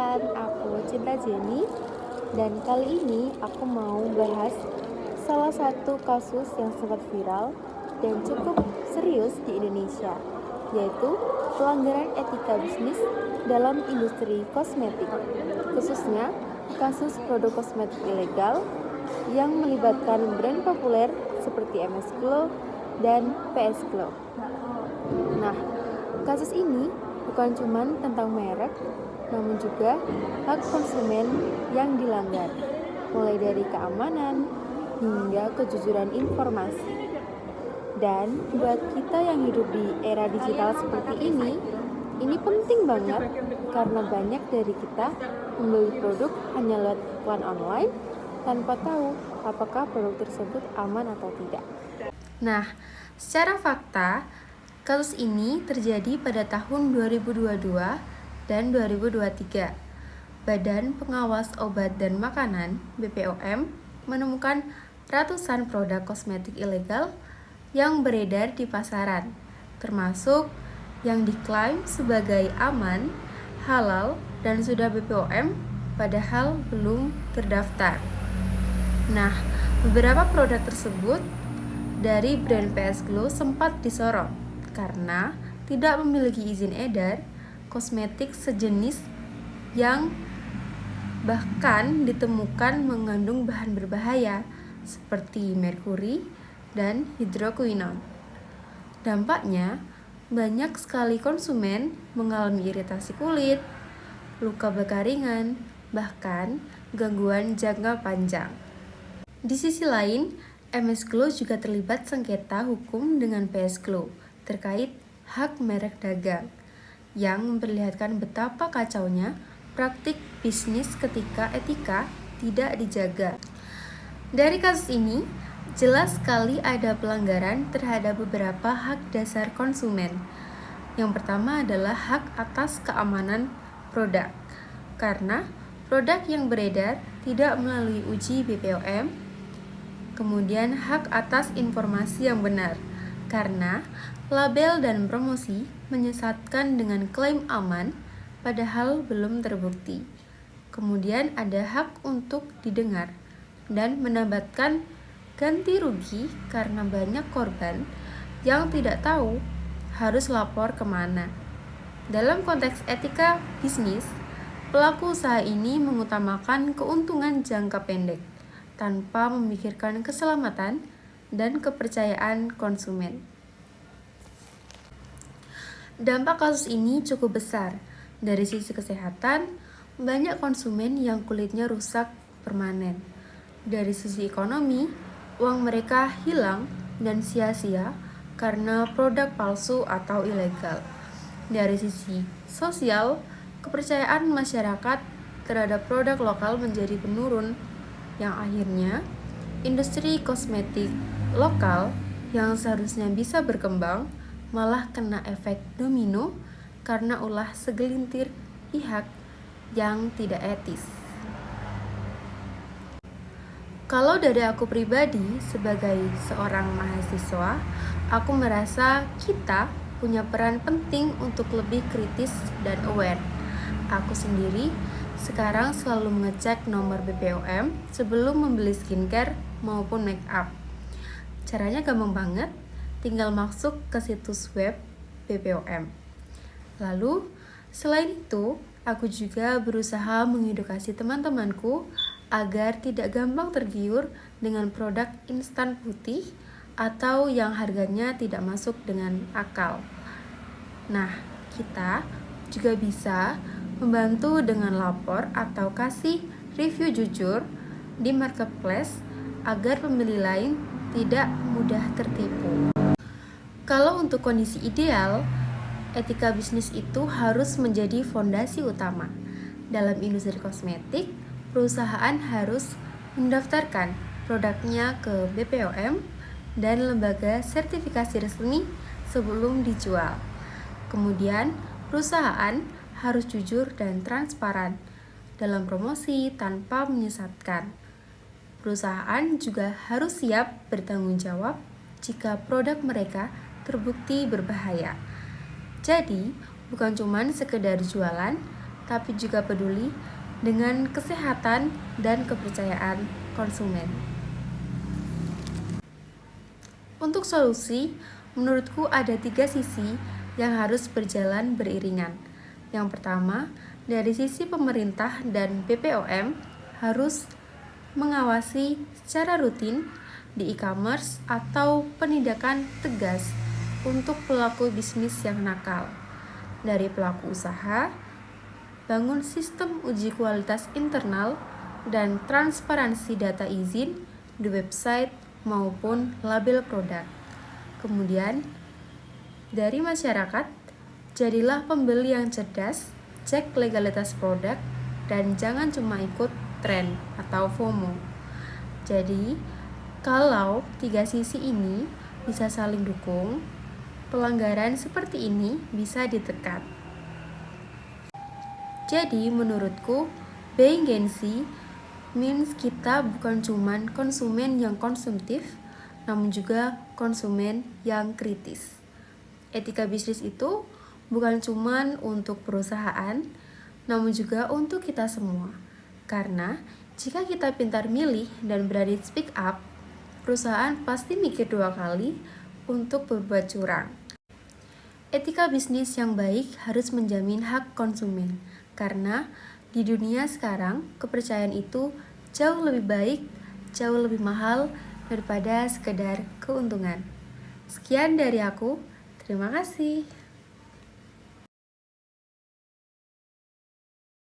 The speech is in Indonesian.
Perkenalkan, aku Cinta Jenny dan kali ini aku mau bahas salah satu kasus yang sempat viral dan cukup serius di Indonesia, yaitu pelanggaran etika bisnis dalam industri kosmetik, khususnya kasus produk kosmetik ilegal yang melibatkan brand populer seperti MS Glow dan PS Glow. Nah, kasus ini bukan cuma tentang merek, namun juga hak konsumen yang dilanggar, mulai dari keamanan hingga kejujuran informasi. Dan buat kita yang hidup di era digital seperti ini penting banget karena banyak dari kita membeli produk hanya lewat iklan online tanpa tahu apakah produk tersebut aman atau tidak. Nah, secara fakta, kasus ini terjadi pada tahun 2022 dan 2023. Badan Pengawas Obat dan Makanan (BPOM) menemukan ratusan produk kosmetik ilegal yang beredar di pasaran, termasuk yang diklaim sebagai aman, halal, dan sudah BPOM padahal belum terdaftar. Nah, beberapa produk tersebut dari brand PS Glow sempat disorot karena tidak memiliki izin edar kosmetik sejenis yang bahkan ditemukan mengandung bahan berbahaya seperti merkuri dan hidrokuinon. Dampaknya, banyak sekali konsumen mengalami iritasi kulit, luka bakar ringan, bahkan gangguan jangka panjang. Di sisi lain, MS Glow juga terlibat sengketa hukum dengan PS Glow terkait hak merek dagang yang memperlihatkan betapa kacaunya praktik bisnis ketika etika tidak dijaga. Dari kasus ini, jelas sekali ada pelanggaran terhadap beberapa hak dasar konsumen. Yang pertama adalah hak atas keamanan produk, karena produk yang beredar tidak melalui uji BPOM. Kemudian hak atas informasi yang benar, karena label dan promosi menyesatkan dengan klaim aman padahal belum terbukti. Kemudian ada hak untuk didengar dan mendapatkan ganti rugi karena banyak korban yang tidak tahu harus lapor kemana. Dalam konteks etika bisnis, pelaku usaha ini mengutamakan keuntungan jangka pendek tanpa memikirkan keselamatan dan kepercayaan konsumen. Dampak kasus ini cukup besar. Dari sisi kesehatan, banyak konsumen yang kulitnya rusak permanen. Dari sisi ekonomi, uang mereka hilang dan sia-sia karena produk palsu atau ilegal. Dari sisi sosial, kepercayaan masyarakat terhadap produk lokal menjadi menurun, yang akhirnya industri kosmetik lokal yang seharusnya bisa berkembang malah kena efek domino karena ulah segelintir pihak yang tidak etis. Kalau dari aku pribadi sebagai seorang mahasiswa, aku merasa kita punya peran penting untuk lebih kritis dan aware. Aku sendiri sekarang selalu mengecek nomor BPOM sebelum membeli skincare maupun make up. Caranya gampang banget, tinggal masuk ke situs web BPOM. Lalu, selain itu, aku juga berusaha mengedukasi teman-temanku agar tidak gampang tergiur dengan produk instan putih atau yang harganya tidak masuk dengan akal. Nah, kita juga bisa membantu dengan lapor atau kasih review jujur di marketplace agar pembeli lain tidak mudah tertipu. Kalau untuk kondisi ideal, etika bisnis itu harus menjadi fondasi utama. Dalam industri kosmetik, perusahaan harus mendaftarkan produknya ke BPOM dan lembaga sertifikasi resmi sebelum dijual. Kemudian, perusahaan harus jujur dan transparan dalam promosi tanpa menyesatkan. Perusahaan juga harus siap bertanggung jawab jika produk mereka terbukti berbahaya. Jadi, bukan cuma sekedar jualan, tapi juga peduli dengan kesehatan dan kepercayaan konsumen. Untuk solusi, menurutku ada 3 sisi yang harus berjalan beriringan. Yang pertama, dari sisi pemerintah dan BPOM harus mengawasi secara rutin di e-commerce atau penindakan tegas untuk pelaku bisnis yang nakal. Dari pelaku usaha, bangun sistem uji kualitas internal dan transparansi data izin di website maupun label produk. Kemudian, dari masyarakat, jadilah pembeli yang cerdas, cek legalitas produk, dan jangan cuma ikut tren atau FOMO. Jadi, kalau 3 sisi ini bisa saling dukung, pelanggaran seperti ini bisa ditekan. Jadi, menurutku, being Gen Z means kita bukan cuman konsumen yang konsumtif, namun juga konsumen yang kritis. Etika bisnis itu bukan cuman untuk perusahaan, namun juga untuk kita semua. Karena jika kita pintar milih dan berani speak up, perusahaan pasti mikir 2 kali untuk berbuat curang. Etika bisnis yang baik harus menjamin hak konsumen, karena di dunia sekarang, kepercayaan itu jauh lebih baik, jauh lebih mahal daripada sekedar keuntungan. Sekian dari aku, terima kasih.